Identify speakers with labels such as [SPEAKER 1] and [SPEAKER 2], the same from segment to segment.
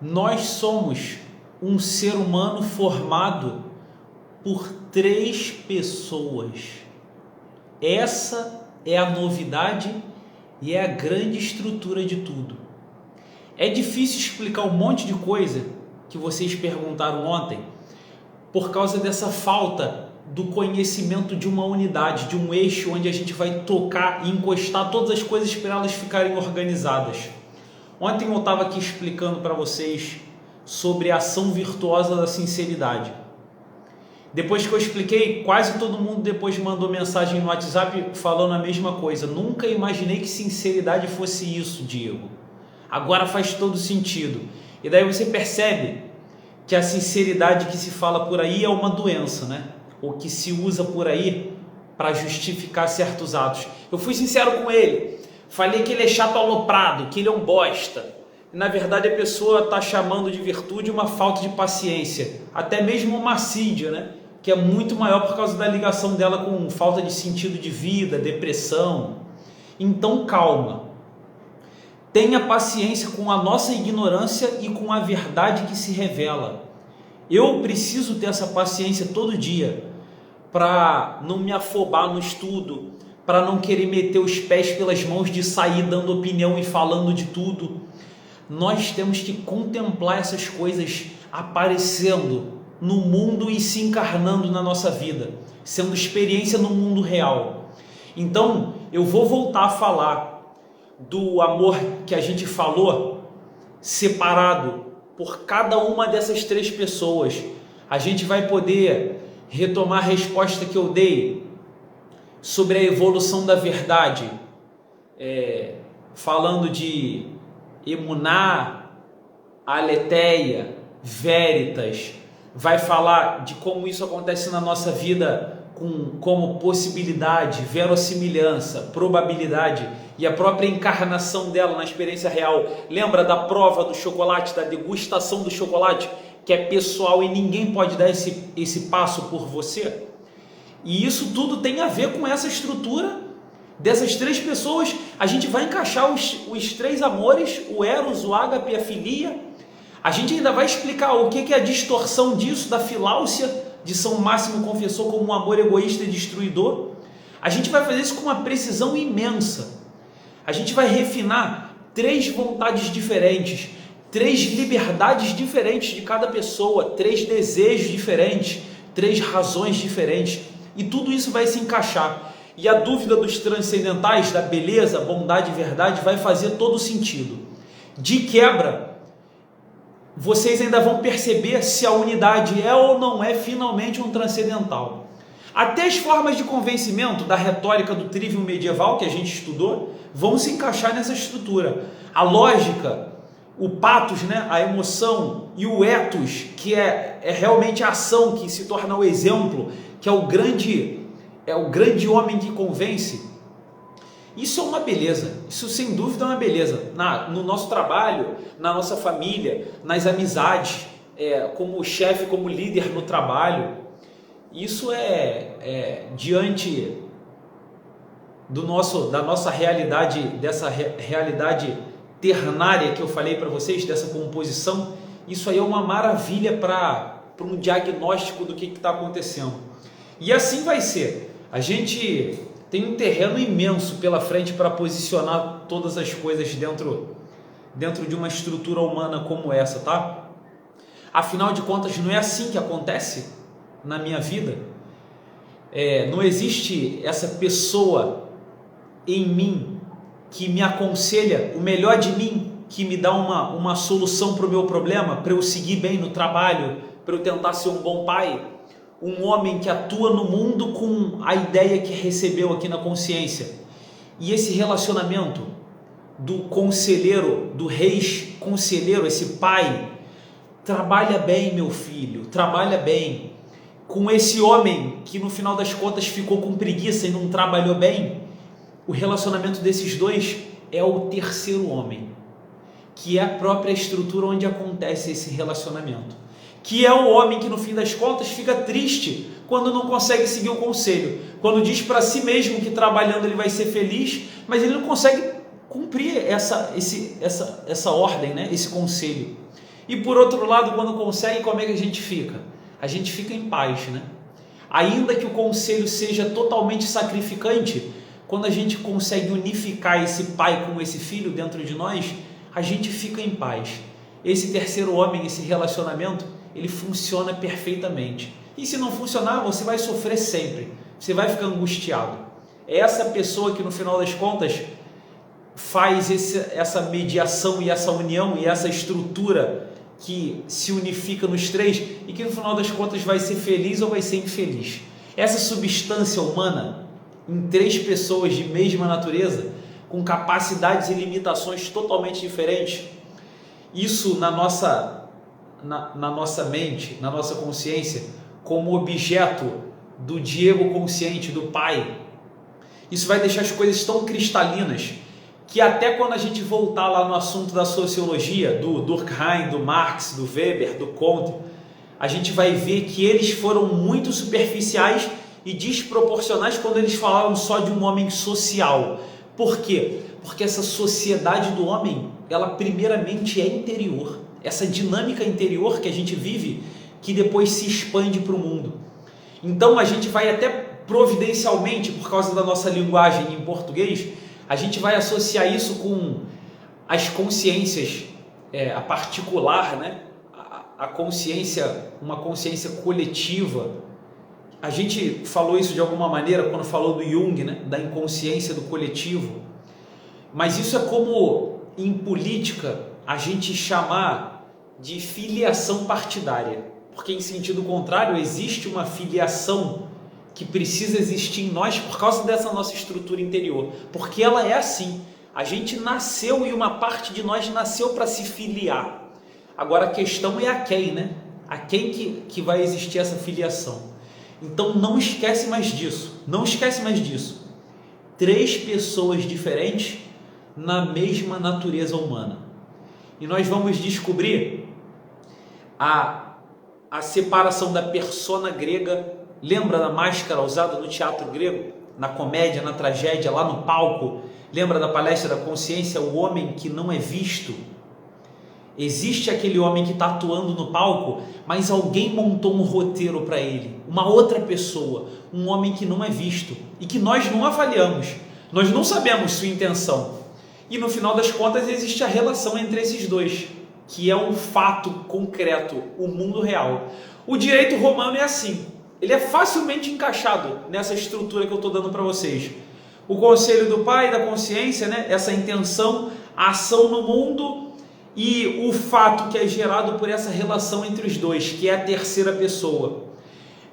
[SPEAKER 1] Nós somos um ser humano formado por 3 pessoas. Essa é a novidade e é a grande estrutura de tudo. É difícil explicar um monte de coisa que vocês perguntaram ontem por causa dessa falta do conhecimento de uma unidade, de um eixo onde a gente vai tocar e encostar todas as coisas para elas ficarem organizadas. Ontem eu estava aqui explicando para vocês sobre a ação virtuosa da sinceridade. Depois que eu expliquei, quase todo mundo depois mandou mensagem no WhatsApp falando a mesma coisa. Nunca imaginei que sinceridade fosse isso, Diego. Agora faz todo sentido. E daí você percebe que a sinceridade que se fala por aí é uma doença, né? Ou que se usa por aí para justificar certos atos. Eu fui sincero com ele. Falei que ele é chato aloprado, que ele é um bosta. E, na verdade, a pessoa está chamando de virtude uma falta de paciência. Até mesmo uma assídia, né? Que é muito maior por causa da ligação dela com falta de sentido de vida, depressão. Então, calma. Tenha paciência com a nossa ignorância e com a verdade que se revela. Eu preciso ter essa paciência todo dia para não me afobar no estudo, para não querer meter os pés pelas mãos de sair dando opinião e falando de tudo. Nós temos que contemplar essas coisas aparecendo no mundo e se encarnando na nossa vida, sendo experiência no mundo real. Então, eu vou voltar a falar do amor que a gente falou, separado por cada uma dessas 3 pessoas. A gente vai poder retomar a resposta que eu dei sobre a evolução da verdade, falando de emuná, aletheia, veritas. Vai falar de como isso acontece na nossa vida como possibilidade, verossimilhança, probabilidade e a própria encarnação dela na experiência real. Lembra da prova do chocolate, da degustação do chocolate, que é pessoal e ninguém pode dar esse passo por você? E isso tudo tem a ver com essa estrutura dessas 3 pessoas. A gente vai encaixar os 3 amores, o eros, o ágape e a filia. A gente ainda vai explicar o que é a distorção disso, da filáusia, de São Máximo Confessor como um amor egoísta e destruidor. A gente vai fazer isso com uma precisão imensa. A gente vai refinar 3 vontades diferentes, 3 liberdades diferentes de cada pessoa, 3 desejos diferentes, 3 razões diferentes. E tudo isso vai se encaixar. E a dúvida dos transcendentais, da beleza, bondade e verdade, vai fazer todo sentido. De quebra, vocês ainda vão perceber se a unidade é ou não é finalmente um transcendental. Até as formas de convencimento da retórica do trivium medieval que a gente estudou vão se encaixar nessa estrutura. A lógica, o pathos, né, a emoção, e o ethos, que é realmente a ação que se torna o exemplo, que é o grande homem que convence. Isso é uma beleza, isso sem dúvida é uma beleza. No nosso trabalho, na nossa família, nas amizades, como chefe, como líder no trabalho. Isso é diante da nossa realidade, dessa realidade ternária que eu falei para vocês, dessa composição. Isso aí é uma maravilha para um diagnóstico do que está acontecendo. E assim vai ser. A gente tem um terreno imenso pela frente para posicionar todas as coisas dentro de uma estrutura humana como essa, tá? Afinal de contas, não é assim que acontece na minha vida. Não existe essa pessoa em mim que me aconselha o melhor de mim, que me dá uma solução para o meu problema, para eu seguir bem no trabalho, para eu tentar ser um bom pai. Um homem que atua no mundo com a ideia que recebeu aqui na consciência. E esse relacionamento do conselheiro, do rei conselheiro, esse pai, trabalha bem, meu filho, trabalha bem. Com esse homem que no final das contas ficou com preguiça e não trabalhou bem, o relacionamento desses dois é o terceiro homem, que é a própria estrutura onde acontece esse relacionamento. Que é o homem que no fim das contas fica triste quando não consegue seguir o conselho, quando diz para si mesmo que trabalhando ele vai ser feliz, mas ele não consegue cumprir essa ordem, né? Esse conselho. E por outro lado, quando consegue, como é que a gente fica? A gente fica em paz, né? Ainda que o conselho seja totalmente sacrificante, quando a gente consegue unificar esse pai com esse filho dentro de nós, a gente fica em paz. Esse terceiro homem, esse relacionamento, ele funciona perfeitamente. E se não funcionar, você vai sofrer sempre. Você vai ficar angustiado. É essa pessoa que no final das contas faz essa mediação e essa união e essa estrutura que se unifica nos três e que no final das contas vai ser feliz ou vai ser infeliz. Essa substância humana em três pessoas de mesma natureza, com capacidades e limitações totalmente diferentes, isso na nossa mente, na nossa consciência, como objeto do Diego consciente, do Pai, isso vai deixar as coisas tão cristalinas que até quando a gente voltar lá no assunto da sociologia, do Durkheim, do Marx, do Weber, do Comte, a gente vai ver que eles foram muito superficiais e desproporcionais quando eles falaram só de um homem social. Por quê? Porque essa sociedade do homem, ela primeiramente é interior. Essa dinâmica interior que a gente vive, que depois se expande para o mundo. Então a gente vai até providencialmente, por causa da nossa linguagem em português, a gente vai associar isso com as consciências, a particular, né? A consciência, uma consciência coletiva. A gente falou isso de alguma maneira quando falou do Jung, né? Da inconsciência do coletivo. Mas isso é como em política a gente chamar de filiação partidária. Porque em sentido contrário existe uma filiação que precisa existir em nós por causa dessa nossa estrutura interior. Porque ela é assim. A gente nasceu e uma parte de nós nasceu para se filiar. Agora a questão é a quem, né? A quem que vai existir essa filiação. Então não esquece mais disso. Não esquece mais disso. Três pessoas diferentes na mesma natureza humana. E nós vamos descobrir a separação da persona grega. Lembra da máscara usada no teatro grego? Na comédia, na tragédia, lá no palco? Lembra da palestra da consciência? O homem que não é visto. Existe aquele homem que está atuando no palco, mas alguém montou um roteiro para ele. Uma outra pessoa. Um homem que não é visto. E que nós não avaliamos. Nós não sabemos sua intenção. E no final das contas existe a relação entre esses dois, que é um fato concreto, o mundo real. O direito romano é assim. Ele é facilmente encaixado nessa estrutura que eu estou dando para vocês. O conselho do pai, da consciência, né? Essa intenção, a ação no mundo e o fato que é gerado por essa relação entre os dois, que é a terceira pessoa.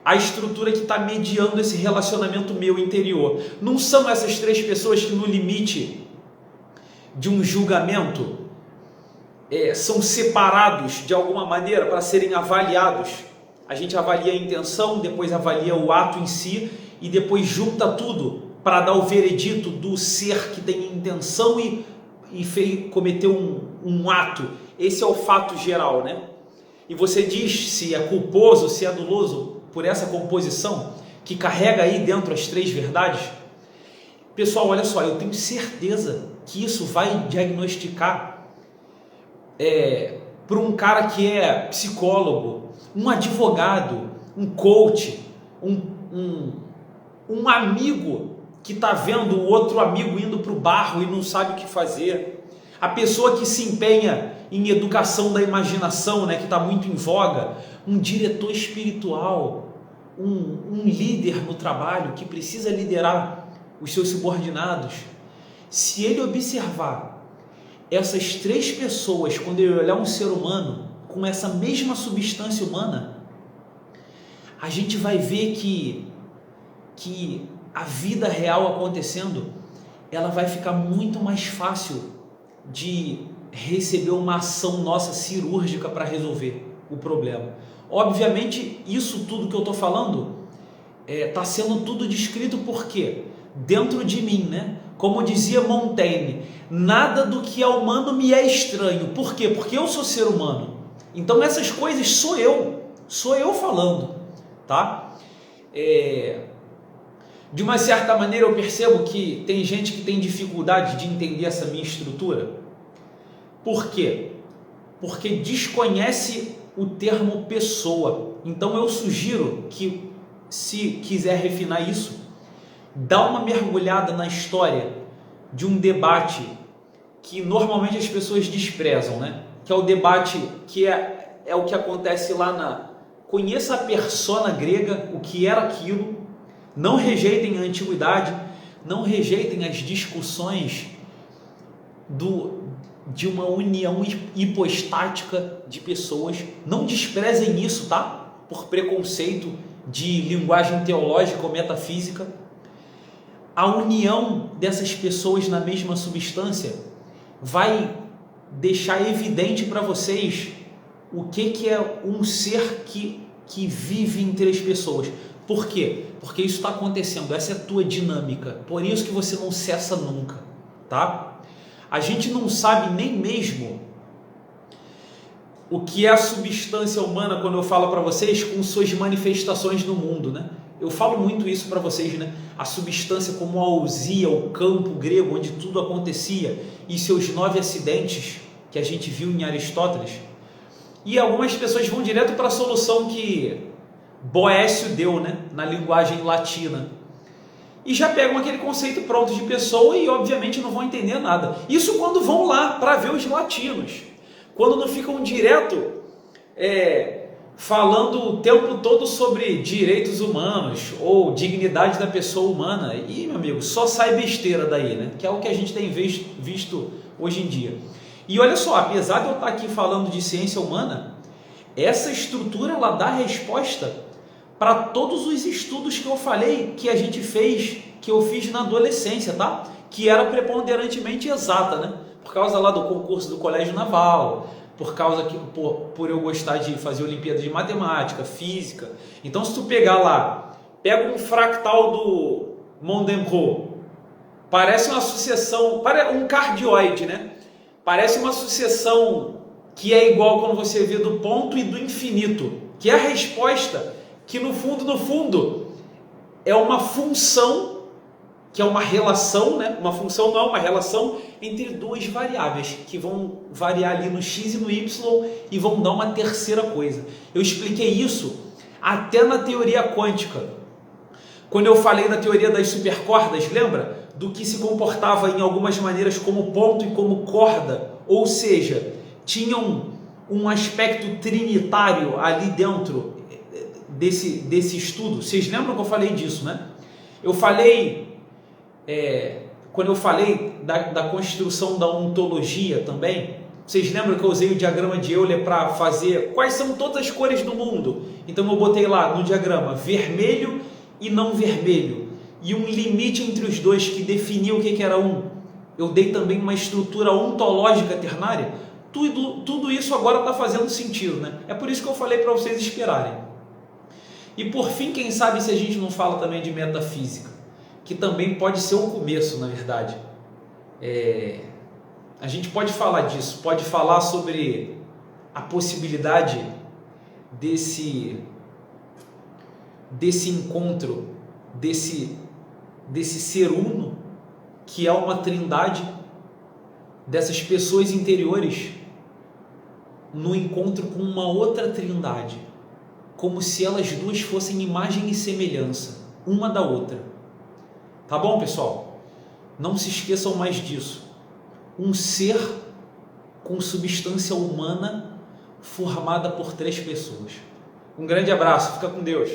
[SPEAKER 1] A estrutura que está mediando esse relacionamento meu interior. Não são essas três pessoas que no limite de um julgamento são separados de alguma maneira para serem avaliados. A gente avalia a intenção, depois avalia o ato em si e depois junta tudo para dar o veredito do ser que tem intenção e cometeu um ato. Esse é o fato geral, né? E você diz se é culposo, se é doloso por essa composição que carrega aí dentro as três verdades. Pessoal, olha só, eu tenho certeza que isso vai diagnosticar para um cara que é psicólogo, um advogado, um coach, um amigo que está vendo o outro amigo indo para o barro e não sabe o que fazer, a pessoa que se empenha em educação da imaginação, né, que está muito em voga, um diretor espiritual, um líder no trabalho que precisa liderar os seus subordinados. Se ele observar essas três pessoas, quando ele olhar um ser humano com essa mesma substância humana, a gente vai ver que a vida real acontecendo, ela vai ficar muito mais fácil de receber uma ação nossa cirúrgica para resolver o problema. Obviamente, isso tudo que eu estou falando está sendo tudo descrito porque dentro de mim, né? Como dizia Montaigne, nada do que é humano me é estranho. Por quê? Porque eu sou ser humano. Então essas coisas sou eu falando, tá? De uma certa maneira eu percebo que tem gente que tem dificuldade de entender essa minha estrutura. Por quê? porque desconhece o termo pessoa. Então eu sugiro que, se quiser refinar isso, dá uma mergulhada na história de um debate que normalmente as pessoas desprezam, né? Que é o debate que é o que acontece lá na... Conheça a persona grega, o que era aquilo, não rejeitem a antiguidade, não rejeitem as discussões de uma união hipostática de pessoas, não desprezem isso, tá? Por preconceito de linguagem teológica ou metafísica. A união dessas pessoas na mesma substância vai deixar evidente para vocês o que é um ser que vive em três pessoas. Por quê? Porque isso está acontecendo, essa é a tua dinâmica, por isso que você não cessa nunca, tá? A gente não sabe nem mesmo o que é a substância humana quando eu falo para vocês com suas manifestações no mundo, né? Eu falo muito isso para vocês, né? A substância como a ousia, o campo grego onde tudo acontecia e seus 9 acidentes que a gente viu em Aristóteles. E algumas pessoas vão direto para a solução que Boécio deu, né? Na linguagem latina. E já pegam aquele conceito pronto de pessoa e obviamente não vão entender nada. Isso quando vão lá para ver os latinos. Quando não ficam direto falando o tempo todo sobre direitos humanos ou dignidade da pessoa humana. E, meu amigo, só sai besteira daí, né? Que é o que a gente tem visto hoje em dia. E olha só, apesar de eu estar aqui falando de ciência humana, essa estrutura ela dá resposta para todos os estudos que eu falei que a gente fez, que eu fiz na adolescência, tá? Que era preponderantemente exata, né? Por causa lá do concurso do Colégio Naval, por causa que por eu gostar de fazer Olimpíada de Matemática, Física. Então, se tu pegar lá, pega um fractal do Mondenko, parece uma sucessão, um cardioide, né? Parece uma sucessão que é igual quando você vê do ponto e do infinito, que é a resposta que no fundo é uma função, que é uma relação, né? Uma função não é uma relação entre duas variáveis que vão variar ali no x e no y e vão dar uma terceira coisa. Eu expliquei isso até na teoria quântica. Quando eu falei na teoria das supercordas, lembra? Do que se comportava em algumas maneiras como ponto e como corda, ou seja, tinham um aspecto trinitário ali dentro desse estudo. Vocês lembram que eu falei disso, né? Eu falei, quando eu falei da construção da ontologia também, vocês lembram que eu usei o diagrama de Euler para fazer quais são todas as cores do mundo? Então eu botei lá no diagrama vermelho e não vermelho, e um limite entre os dois que definia o que era um. Eu dei também uma estrutura ontológica ternária. Tudo isso agora está fazendo sentido, né? É por isso que eu falei para vocês esperarem. E por fim, quem sabe se a gente não fala também de metafísica, que também pode ser um começo, na verdade. A gente pode falar disso, pode falar sobre a possibilidade desse encontro, desse ser uno, que é uma trindade, dessas pessoas interiores, no encontro com uma outra trindade, como se elas duas fossem imagem e semelhança, uma da outra. Tá bom, pessoal? Não se esqueçam mais disso. Um ser com substância humana formada por 3 pessoas. Um grande abraço, fica com Deus.